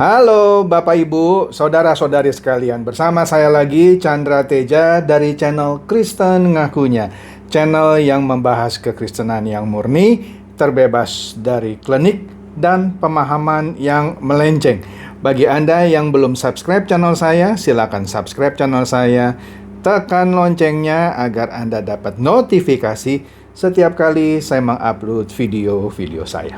Halo Bapak Ibu, Saudara-saudari sekalian. Bersama saya lagi Chandra Teja dari channel Kristen Ngakunya. Channel yang membahas kekristenan yang murni, terbebas dari klinik dan pemahaman yang melenceng. Bagi Anda yang belum subscribe channel saya, silakan subscribe channel saya. Tekan loncengnya agar Anda dapat notifikasi setiap kali saya mengupload video-video saya.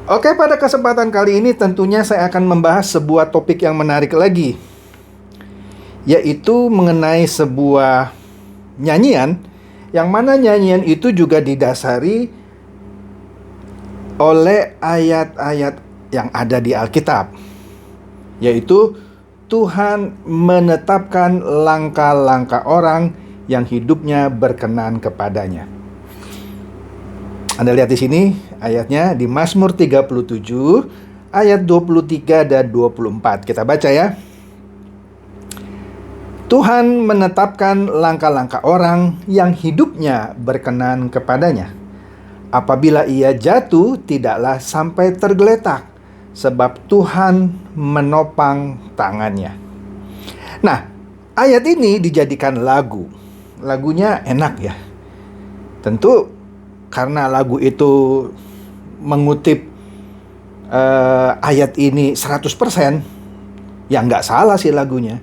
Oke, pada kesempatan kali ini tentunya saya akan membahas sebuah topik yang menarik lagi, yaitu mengenai sebuah nyanyian, yang mana nyanyian itu juga didasari oleh ayat-ayat yang ada di Alkitab, yaitu Tuhan menetapkan langkah-langkah orang yang hidupnya berkenan kepadanya. Anda lihat di sini ayatnya di Mazmur 37 ayat 23 dan 24. Kita baca ya. Tuhan menetapkan langkah-langkah orang yang hidupnya berkenan kepadanya. Apabila ia jatuh, tidaklah sampai tergeletak, sebab Tuhan menopang tangannya. Nah, ayat ini dijadikan lagu. Lagunya enak ya. Tentu karena lagu itu mengutip ayat ini 100%, ya nggak salah sih lagunya.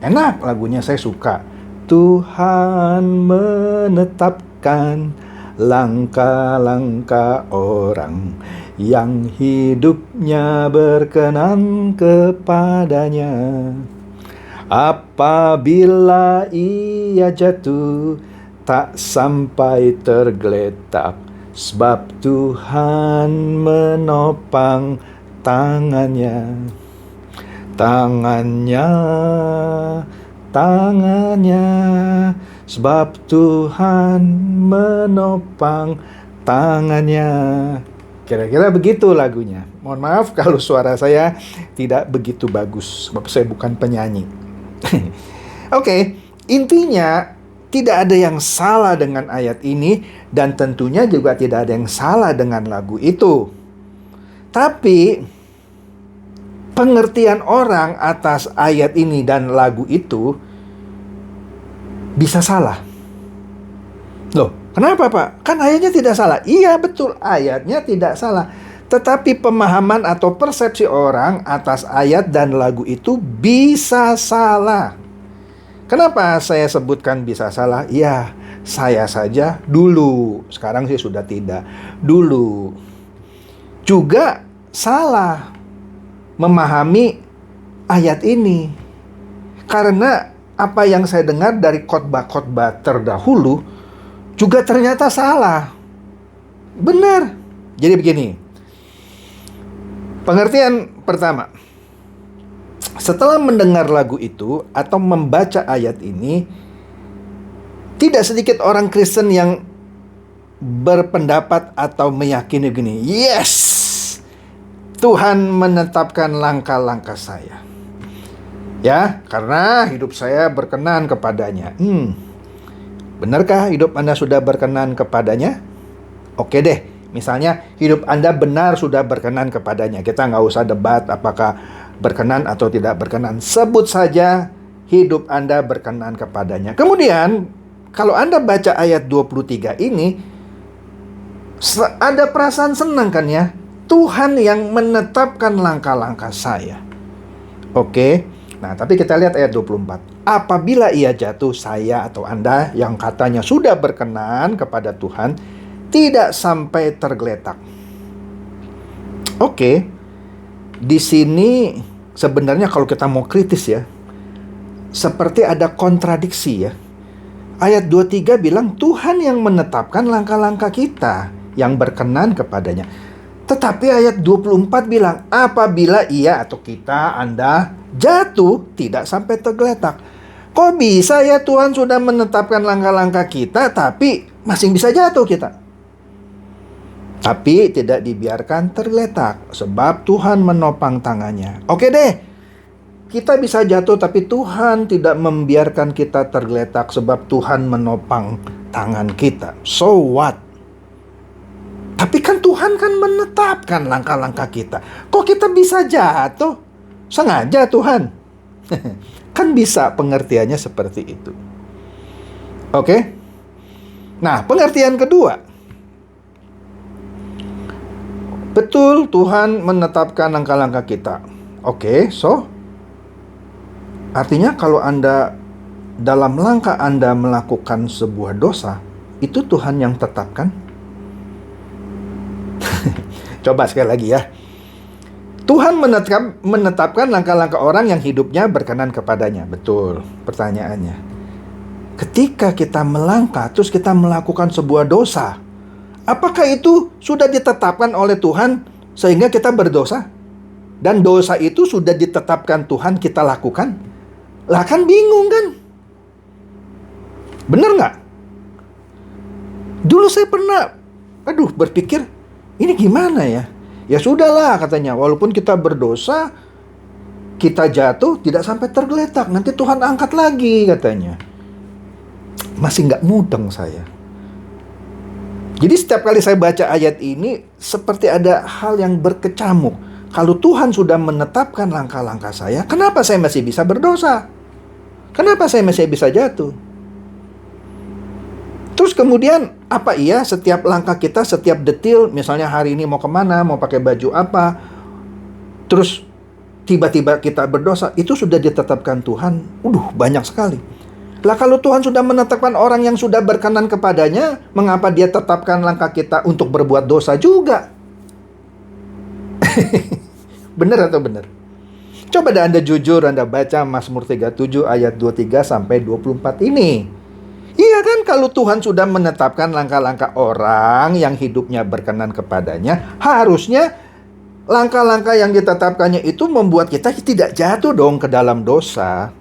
Enak lagunya, saya suka. Tuhan menetapkan langkah-langkah orang yang hidupnya berkenan kepadanya. Apabila ia jatuh, tak sampai tergeletak, sebab Tuhan menopang tangannya. Tangannya, sebab Tuhan menopang tangannya. Kira-kira begitu lagunya. Mohon maaf kalau suara saya tidak begitu bagus, sebab saya bukan penyanyi. Oke, intinya tidak ada yang salah dengan ayat ini, dan tentunya juga tidak ada yang salah dengan lagu itu. Tapi pengertian orang atas ayat ini dan lagu itu bisa salah. Loh, kenapa Pak? Kan ayatnya tidak salah. Iya betul, ayatnya tidak salah. Tetapi pemahaman atau persepsi orang atas ayat dan lagu itu bisa salah. Kenapa saya sebutkan bisa salah? Ya, saya saja dulu, sekarang sih sudah tidak. Dulu juga salah memahami ayat ini. Karena apa yang saya dengar dari khotbah-khotbah terdahulu juga ternyata salah. Benar. Jadi begini. Pengertian pertama. Setelah mendengar lagu itu atau membaca ayat ini, tidak sedikit orang Kristen yang berpendapat atau meyakini gini, yes, Tuhan menetapkan langkah-langkah saya. Ya, karena hidup saya berkenan kepadanya. Benarkah hidup Anda sudah berkenan kepadanya? Oke deh, misalnya hidup Anda benar sudah berkenan kepadanya. Kita nggak usah debat apakah berkenan atau tidak berkenan. Sebut saja hidup Anda berkenan kepadanya. Kemudian, kalau Anda baca ayat 23 ini, ada perasaan senang kan ya? Tuhan yang menetapkan langkah-langkah saya. Oke. Nah, tapi kita lihat ayat 24. Apabila ia jatuh, saya atau Anda yang katanya sudah berkenan kepada Tuhan, tidak sampai tergeletak. Oke. Di sini sebenarnya kalau kita mau kritis ya, seperti ada kontradiksi ya. Ayat 23 bilang Tuhan yang menetapkan langkah-langkah kita yang berkenan kepadanya. Tetapi ayat 24 bilang apabila ia atau kita, Anda jatuh, tidak sampai tergeletak. Kok bisa ya Tuhan sudah menetapkan langkah-langkah kita tapi masih bisa jatuh kita? Tapi tidak dibiarkan tergeletak, sebab Tuhan menopang tangannya. Oke deh, kita bisa jatuh tapi Tuhan tidak membiarkan kita tergeletak, sebab Tuhan menopang tangan kita. So what? Tapi kan Tuhan kan menetapkan langkah-langkah kita. Kok kita bisa jatuh? Sengaja Tuhan. Kan bisa pengertiannya seperti itu. Oke? Nah, pengertian kedua. Betul Tuhan menetapkan langkah-langkah kita. Oke, so artinya kalau Anda dalam langkah Anda melakukan sebuah dosa, itu Tuhan yang tetapkan? Coba sekali lagi ya. Tuhan menetapkan langkah-langkah orang yang hidupnya berkenan kepadanya. Betul pertanyaannya. Ketika kita melangkah, terus kita melakukan sebuah dosa, apakah itu sudah ditetapkan oleh Tuhan sehingga kita berdosa? Dan dosa itu sudah ditetapkan Tuhan kita lakukan? Lah kan bingung kan? Bener nggak? Dulu saya pernah, berpikir, ini gimana ya? Ya sudahlah katanya, walaupun kita berdosa, kita jatuh, tidak sampai tergeletak. Nanti Tuhan angkat lagi katanya. Masih nggak mudeng saya. Jadi setiap kali saya baca ayat ini, seperti ada hal yang berkecamuk. Kalau Tuhan sudah menetapkan langkah-langkah saya, kenapa saya masih bisa berdosa? Kenapa saya masih bisa jatuh? Terus kemudian, apa iya setiap langkah kita, setiap detil, misalnya hari ini mau kemana, mau pakai baju apa, terus tiba-tiba kita berdosa, itu sudah ditetapkan Tuhan. Banyak sekali. Lah kalau Tuhan sudah menetapkan orang yang sudah berkenan kepadanya, mengapa dia tetapkan langkah kita untuk berbuat dosa juga? Benar atau benar? Coba Anda jujur, Anda baca Mazmur 37 ayat 23 sampai 24 ini. Iya kan, kalau Tuhan sudah menetapkan langkah-langkah orang yang hidupnya berkenan kepadanya, harusnya langkah-langkah yang ditetapkannya itu membuat kita tidak jatuh dong ke dalam dosa.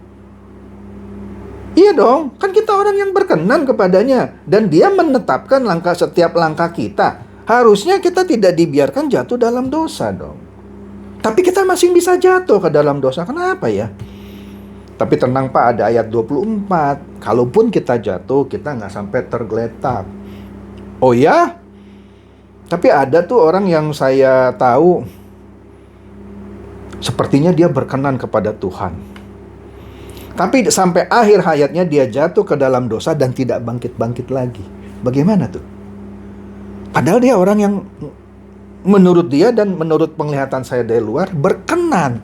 Iya dong, kan kita orang yang berkenan kepadanya, dan dia menetapkan setiap langkah kita. Harusnya kita tidak dibiarkan jatuh dalam dosa dong. Tapi kita masih bisa jatuh ke dalam dosa, kenapa ya? Tapi tenang Pak, ada ayat 24. Kalaupun kita jatuh, kita nggak sampai tergeletak. Oh ya? Tapi ada tuh orang yang saya tahu, sepertinya dia berkenan kepada Tuhan. Tapi sampai akhir hayatnya dia jatuh ke dalam dosa dan tidak bangkit-bangkit lagi. Bagaimana tuh? Padahal dia orang yang menurut dia dan menurut penglihatan saya dari luar berkenan.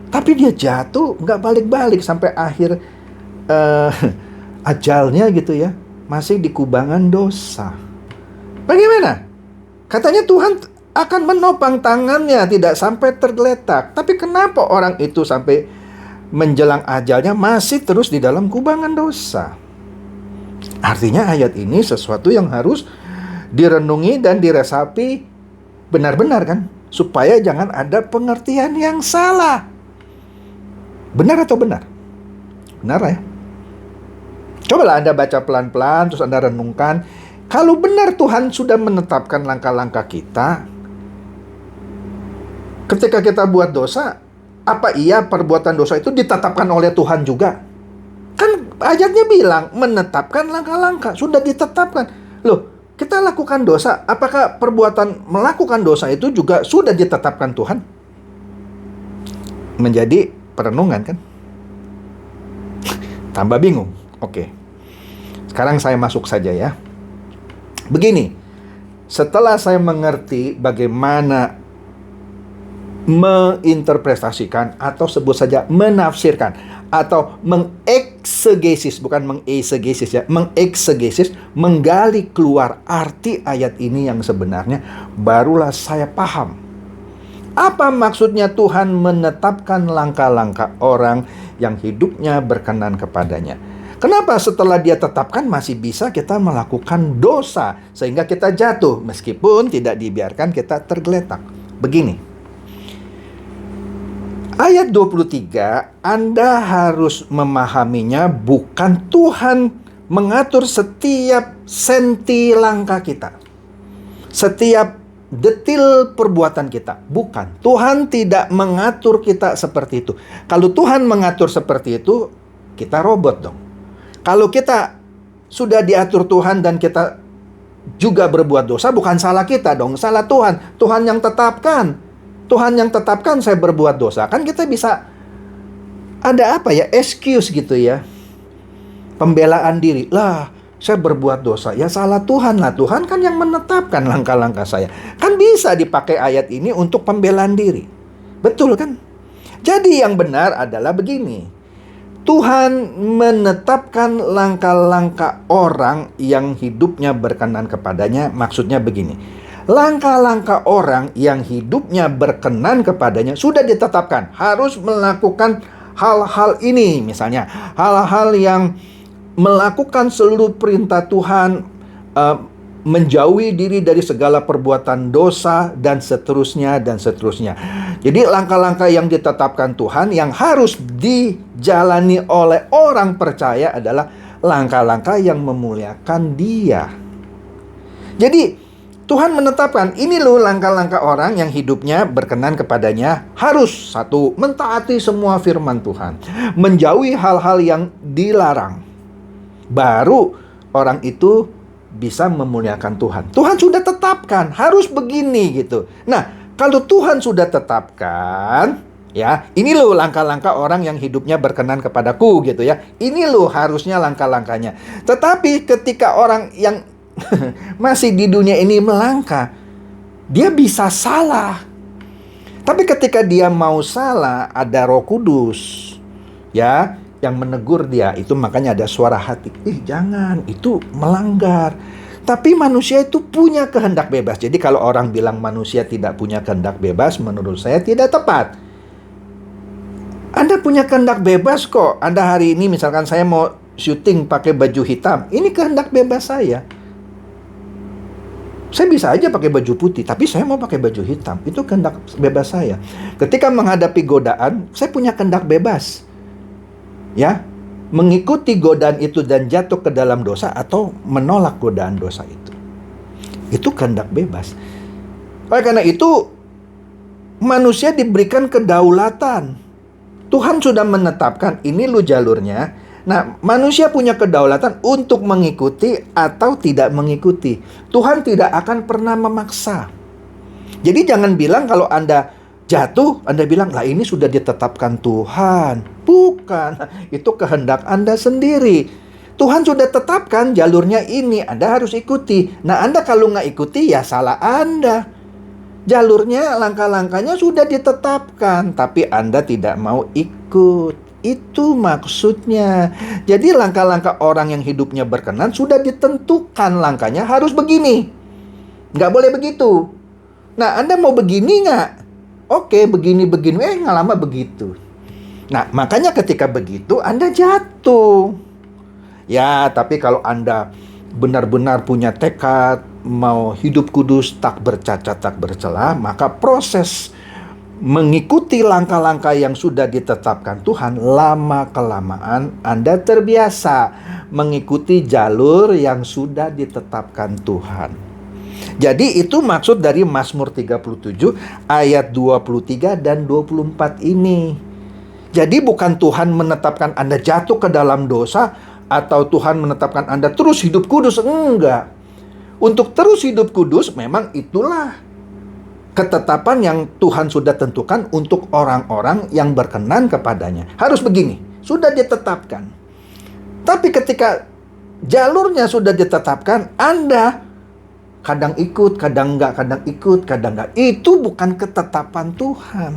Tapi dia jatuh, nggak balik-balik sampai akhir ajalnya gitu ya. Masih di kubangan dosa. Bagaimana? Katanya Tuhan akan menopang tangannya, tidak sampai tergeletak. Tapi kenapa orang itu sampai menjelang ajalnya masih terus di dalam kubangan dosa? Artinya ayat ini sesuatu yang harus direnungi dan diresapi benar-benar kan? Supaya jangan ada pengertian yang salah. Benar atau benar? Benar ya? Cobalah Anda baca pelan-pelan, terus Anda renungkan. Kalau benar Tuhan sudah menetapkan langkah-langkah kita, ketika kita buat dosa, apa iya perbuatan dosa itu ditetapkan oleh Tuhan juga? Kan ayatnya bilang, menetapkan langkah-langkah, sudah ditetapkan. Loh, kita lakukan dosa, apakah perbuatan melakukan dosa itu juga sudah ditetapkan Tuhan? Menjadi perenungan kan? Tambah bingung. Oke. Sekarang saya masuk saja ya. Begini, setelah saya mengerti bagaimana menginterpretasikan atau sebut saja menafsirkan atau mengeksegesis, bukan mengesegesis ya, mengeksegesis, menggali keluar arti ayat ini yang sebenarnya, barulah saya paham apa maksudnya Tuhan menetapkan langkah-langkah orang yang hidupnya berkenan kepadanya. Kenapa setelah dia tetapkan masih bisa kita melakukan dosa sehingga kita jatuh meskipun tidak dibiarkan kita tergeletak. Begini. Ayat 23, Anda harus memahaminya bukan Tuhan mengatur setiap senti langkah kita. Setiap detil perbuatan kita. Bukan. Tuhan tidak mengatur kita seperti itu. Kalau Tuhan mengatur seperti itu, kita robot dong. Kalau kita sudah diatur Tuhan dan kita juga berbuat dosa, bukan salah kita dong, salah Tuhan. Tuhan yang tetapkan. Tuhan yang tetapkan saya berbuat dosa. Kan kita bisa ada apa ya, excuse gitu ya. Pembelaan diri. Lah, saya berbuat dosa. Ya salah Tuhan lah. Tuhan kan yang menetapkan langkah-langkah saya. Kan bisa dipakai ayat ini untuk pembelaan diri. Betul kan? Jadi yang benar adalah begini. Tuhan menetapkan langkah-langkah orang yang hidupnya berkenan kepadanya. Maksudnya begini. Langkah-langkah orang yang hidupnya berkenan kepadanya sudah ditetapkan. Harus melakukan hal-hal ini. Misalnya, hal-hal yang melakukan seluruh perintah Tuhan, menjauhi diri dari segala perbuatan dosa, dan seterusnya, dan seterusnya. Jadi langkah-langkah yang ditetapkan Tuhan yang harus dijalani oleh orang percaya adalah langkah-langkah yang memuliakan Dia. Jadi Tuhan menetapkan ini loh langkah-langkah orang yang hidupnya berkenan kepadanya. Harus, satu, mentaati semua firman Tuhan, menjauhi hal-hal yang dilarang. Baru orang itu bisa memuliakan Tuhan. Tuhan sudah tetapkan, harus begini gitu. Nah, kalau Tuhan sudah tetapkan, ya, ini loh langkah-langkah orang yang hidupnya berkenan kepadaku gitu ya. Ini loh harusnya langkah-langkahnya. Tetapi ketika orang yang masih di dunia ini melangkah, dia bisa salah. Tapi ketika dia mau salah, ada Roh Kudus, ya, yang menegur dia. Itu makanya ada suara hati. Jangan, itu melanggar. Tapi manusia itu punya kehendak bebas. Jadi kalau orang bilang manusia tidak punya kehendak bebas, menurut saya tidak tepat. Anda punya kehendak bebas kok. Anda hari ini misalkan saya mau syuting pakai baju hitam. Ini kehendak bebas saya. Saya bisa aja pakai baju putih, tapi saya mau pakai baju hitam. Itu kehendak bebas saya. Ketika menghadapi godaan, saya punya kehendak bebas. Ya, mengikuti godaan itu dan jatuh ke dalam dosa atau menolak godaan dosa itu. Itu kehendak bebas. Oleh karena itu, manusia diberikan kedaulatan. Tuhan sudah menetapkan ini lu jalurnya. Nah, manusia punya kedaulatan untuk mengikuti atau tidak mengikuti. Tuhan tidak akan pernah memaksa. Jadi jangan bilang kalau Anda jatuh, Anda bilang, lah ini sudah ditetapkan Tuhan. Bukan, itu kehendak Anda sendiri. Tuhan sudah tetapkan jalurnya ini, Anda harus ikuti. Nah, Anda kalau nggak ikuti, ya salah Anda. Jalurnya, langkah-langkahnya sudah ditetapkan, tapi Anda tidak mau ikut. Itu maksudnya. Jadi langkah-langkah orang yang hidupnya berkenan sudah ditentukan langkahnya harus begini. Nggak boleh begitu. Nah, Anda mau begini nggak? Oke, begini-begini. Nggak lama begitu. Nah, makanya ketika begitu Anda jatuh. Ya, tapi kalau Anda benar-benar punya tekad mau hidup kudus, tak bercacat, tak bercela, maka proses mengikuti langkah-langkah yang sudah ditetapkan Tuhan, lama-kelamaan Anda terbiasa mengikuti jalur yang sudah ditetapkan Tuhan. Jadi itu maksud dari Mazmur 37 ayat 23 dan 24 ini. Jadi bukan Tuhan menetapkan Anda jatuh ke dalam dosa atau Tuhan menetapkan Anda terus hidup kudus. Enggak. Untuk terus hidup kudus memang itulah ketetapan yang Tuhan sudah tentukan untuk orang-orang yang berkenan kepadanya. Harus begini, sudah ditetapkan. Tapi ketika jalurnya sudah ditetapkan, Anda kadang ikut, kadang enggak, kadang ikut, kadang enggak. Itu bukan ketetapan Tuhan.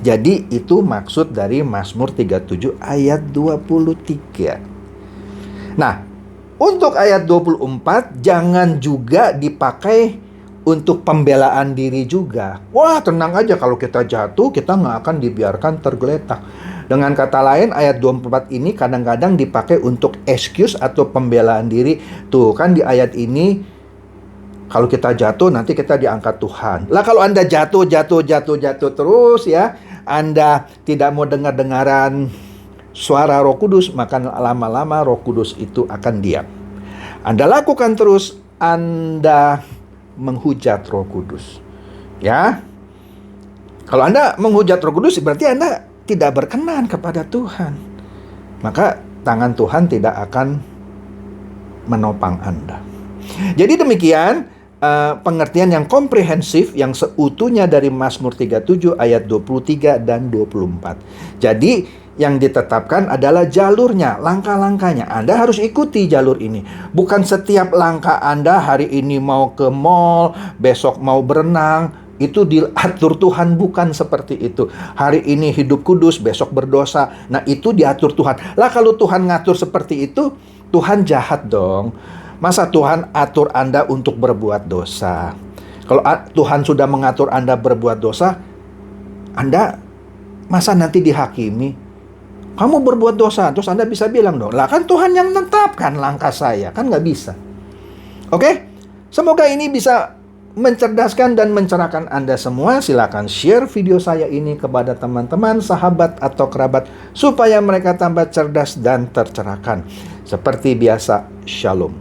Jadi itu maksud dari Mazmur 37 ayat 23. Nah, untuk ayat 24 jangan juga dipakai untuk pembelaan diri juga. Wah, tenang aja, kalau kita jatuh kita nggak akan dibiarkan tergeletak. Dengan kata lain, ayat 24 ini kadang-kadang dipakai untuk excuse atau pembelaan diri. Tuh kan di ayat ini, kalau kita jatuh nanti kita diangkat Tuhan. Lah kalau Anda jatuh terus ya, Anda tidak mau dengar-dengaran suara Roh Kudus, maka lama-lama Roh Kudus itu akan diam. Anda lakukan terus, Anda menghujat Roh Kudus. Ya. Kalau Anda menghujat Roh Kudus berarti Anda tidak berkenan kepada Tuhan. Maka tangan Tuhan tidak akan menopang Anda. Jadi demikian pengertian yang komprehensif yang seutuhnya dari Mazmur 37 ayat 23 dan 24. Jadi yang ditetapkan adalah jalurnya, langkah-langkahnya. Anda harus ikuti jalur ini. Bukan setiap langkah Anda hari ini mau ke mall, besok mau berenang, itu diatur Tuhan, bukan seperti itu. Hari ini hidup kudus, besok berdosa. Nah, itu diatur Tuhan. Lah kalau Tuhan ngatur seperti itu, Tuhan jahat dong. Masa Tuhan atur Anda untuk berbuat dosa? Kalau Tuhan sudah mengatur Anda berbuat dosa, Anda masa nanti dihakimi? Kamu berbuat dosa, terus Anda bisa bilang dong, lah kan Tuhan yang menetapkan langkah saya. Kan nggak bisa. Oke? Semoga ini bisa mencerdaskan dan mencerahkan Anda semua. Silakan share video saya ini kepada teman-teman, sahabat, atau kerabat, supaya mereka tambah cerdas dan tercerahkan. Seperti biasa, Shalom.